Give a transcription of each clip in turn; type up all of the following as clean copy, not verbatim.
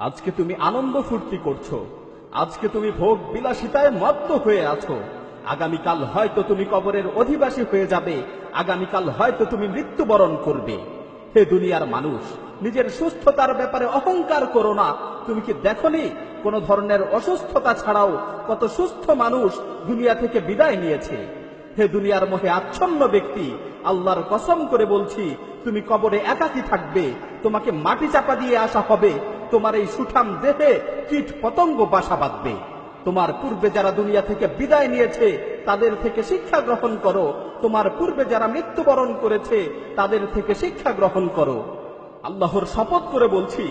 আজকে তুমি আনন্দ ফুর্তি করছো, আজকে তুমি ভোগ বিলাসিতায় মত্ত হয়ে আছো। আগামীকাল হয়তো তুমি কবরের অধিবাসী হয়ে যাবে, আগামীকাল হয়তো তুমি মৃত্যুবরণ করবে। হে দুনিয়ার মানুষ, নিজের সুস্থতার ব্যাপারে অহংকার করো না। তুমি কি দেখোনি কোন ধরনের অসুস্থতা ছাড়াও কত সুস্থ মানুষ দুনিয়া থেকে বিদায় নিয়েছে? হে দুনিয়ার মোহে আচ্ছন্ন ব্যক্তি, আল্লাহর কসম করে বলছি, তুমি কবরে একাকী থাকবে, তোমাকে মাটি চাপা দিয়ে আসা হবে, তোমার এই সুঠাম দেহে কীট পতঙ্গ বাসা বাঁধবে। তোমার পূর্বে যারা দুনিয়া থেকে বিদায় নিয়েছে তাদের থেকে শিক্ষা গ্রহণ করো, তোমার পূর্বে যারা মৃত্যুবরণ করেছে তাদের থেকে শিক্ষা গ্রহণ করো। আল্লাহর শপথ করে বলছি,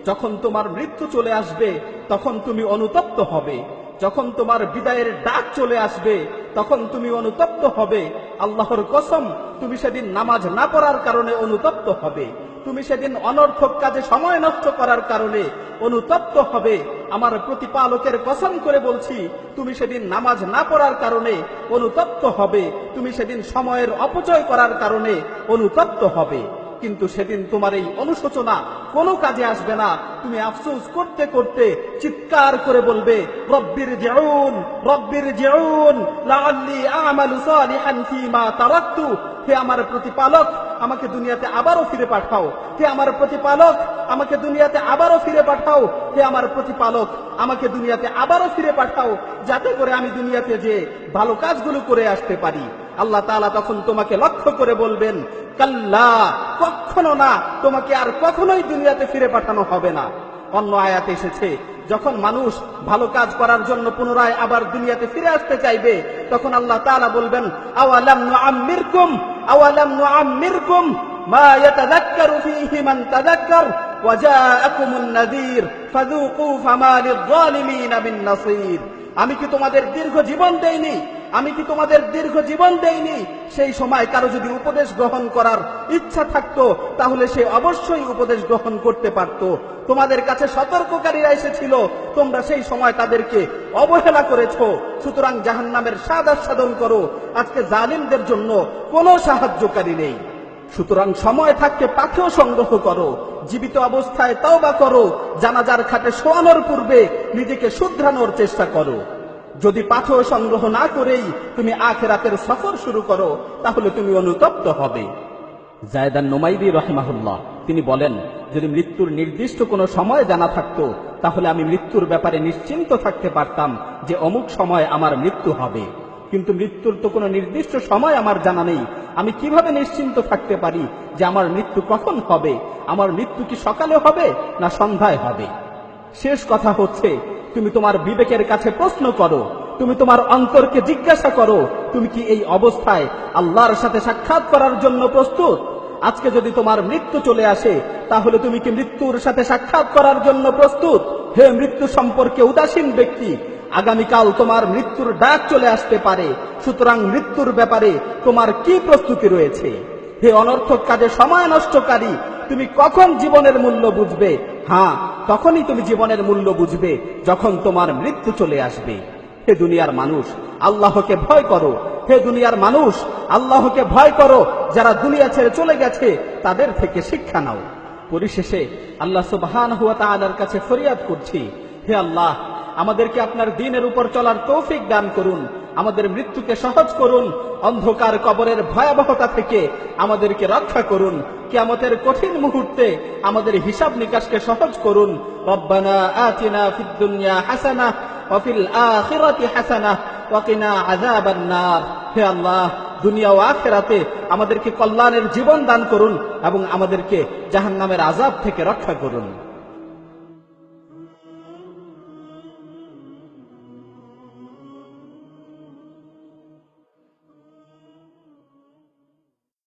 যখন তোমার মৃত্যু চলে আসবে তখন তুমি অনুতপ্ত হবে, যখন তোমার বিদায়ের ডাক চলে আসবে তখন তুমি অনুতপ্ত হবে। আল্লাহর কসম, তুমি সেদিন নামাজ না পড়ার কারণে অনুতপ্ত হবে, তুমি সেদিন অনর্থক কাজে সময় নষ্ট করার কারণে অনুতপ্ত হবে। আমার প্রতিপালকের কসম করে বলছি, তুমি সেদিন নামাজ না পড়ার কারণে অনুতপ্ত হবে, তুমি সেদিন সময়ের অপচয় করার কারণে অনুতপ্ত হবে। কিন্তু সেদিন তোমার এই অনুশোচনা কোনো কাজে আসবে না। তুমি আফসোস করতে করতে চিৎকার করে বলবে, রব্বির জিউন, রব্বির জিউন লাআল্লি আমালু সালিহান ফীমা তারাকতু। হে আমার প্রতিপালক, আমাকে দুনিয়াতে আবারও ফিরে পাঠাও। হে আমার প্রতিপালক, আমাকে দুনিয়াতে আবারও ফিরে পাঠাও। হে আমার প্রতিপালক, আমাকে দুনিয়াতে আবারও ফিরে পাঠাও, যাতে করে আমি দুনিয়াতে যে ভালো কাজগুলো করে আসতে পারি। আল্লাহ তাআলা তখন তোমাকে লক্ষ্য করে বলবেন, কাল্লা, কখনো না, তোমাকে আর কখনোই দুনিয়াতে ফিরে পাঠানো হবে না। অন্য আয়াতে এসেছে, যখন মানুষ ভালো কাজ করার জন্য পুনরায় আবার দুনিয়াতে ফিরে আসতে চাইবে, তখন আল্লাহ তাআলা বলবেন, আওয়ালাম নুআম্মিরকুম, আওয়ালাম নুআম্মিরকুম মা ইয়াতাযাক্কারু ফীহি মান তাযাক্কার ওয়া জাআকুমুন নাযীর ফাযুকু ফামা লিয-যালিমিনা মিন নাসীর। আমি কি তোমাদের দীর্ঘ জীবন দেইনি? আমি কি তোমাদের দীর্ঘ জীবন দেইনি? সেই সময় কারো যদি উপদেশ গ্রহণ করার ইচ্ছা থাকতো তাহলে সে অবশ্যই উপদেশ গ্রহণ করতে পারত। তোমাদের কাছে সতর্ককারীরা এসেছিল, তোমরা সেই সময় তাদেরকে অবহেলা করেছো। সুতরাং জাহান্নামের স্বাদ আস্বাদন করো। আজকে জালিমদের জন্য কোনো সাহায্যকারী নেই। সুতরাং সময় থাকতে পাথেয় সংগ্রহ করো, জীবিত অবস্থায় তওবা করো, জানাজার খাটে শোয়ানোর পূর্বে নিজেকে শুধরানোর চেষ্টা করো। যদি পাথেয় সংগ্রহ না করেই তুমি আখিরাতের সফর শুরু করো তাহলে তুমি অনুতপ্ত হবে। যায়েদান নুমাইরি রাহিমাহুল্লাহ তিনি বলেন, যদি মৃত্যুর নির্দিষ্ট কোনো সময় জানা থাকতো তাহলে আমি মৃত্যুর ব্যাপারে নিশ্চিন্ত থাকতে পারতাম যে অমুক সময় আমার মৃত্যু হবে। কিন্তু মৃত্যুর তো কোনো নির্দিষ্ট সময় আমার জানা নেই। আমি কিভাবে নিশ্চিন্ত থাকতে পারি যে আমার মৃত্যু কখন হবে? আমার মৃত্যু কি সকালে হবে না সন্ধ্যায় হবে? শেষ কথা হচ্ছে, তুমি তোমার বিবেকের কাছে প্রশ্ন করো, তুমি তোমার অন্তরকে জিজ্ঞাসা করো, তুমি কি এই অবস্থায় আল্লাহর সাথে সাক্ষাৎ করার জন্য প্রস্তুত? আজকে যদি তোমার মৃত্যু চলে আসে তাহলে তুমি কি মৃত্যুর সাথে সাক্ষাৎ করার জন্য প্রস্তুত? হে মৃত্যু সম্পর্কে উদাসীন ব্যক্তি, আগামীকাল তোমার মৃত্যুর ডাক চলে আসতে পারে। সুতরাং মৃত্যুর ব্যাপারে তোমার কি প্রস্তুতি রয়েছে? হে অনর্থক কাজে সময় নষ্টকারী, তুমি কখন জীবনের মূল্য বুঝবে? হ্যাঁ, তখনই তুমি জীবনের মূল্য বুঝবে যখন তোমার মৃত্যু চলে আসবে। হে দুনিয়ার মানুষ, আল্লাহকে ভয় করো। হে দুনিয়ার মানুষ, আল্লাহকে ভয় করো। যারা দুনিয়া ছেড়ে চলে গেছে তাদের থেকে শিক্ষা নাও। পরিশেষে আল্লাহ সুবহানাহু ওয়া তাআলার কাছে ফরিয়াদ করছি, হে আল্লাহ, আমাদেরকে আপনার দ্বীনের উপর চলার তৌফিক দান করুন, আমাদের মৃত্যুকে সহজ করুন, অন্ধকার কবরের ভয়াবহতা থেকে আমাদেরকে রক্ষা করুন, কিয়ামতের কঠিন মুহূর্তে আমাদের হিসাব নিকাশকে সহজ করুন। রব্বানা আতিনা ফিদ দুনিয়া হাসানাহ ওয়া ফিল আখিরাতি হাসানাহ ওয়া কিনা আযাবান নার। হে আল্লাহ, দুনিয়া ও আখিরাতে আমাদেরকে কল্যাণের জীবন দান করুন এবং আমাদেরকে জাহান্নামের আযাব থেকে রক্ষা করুন।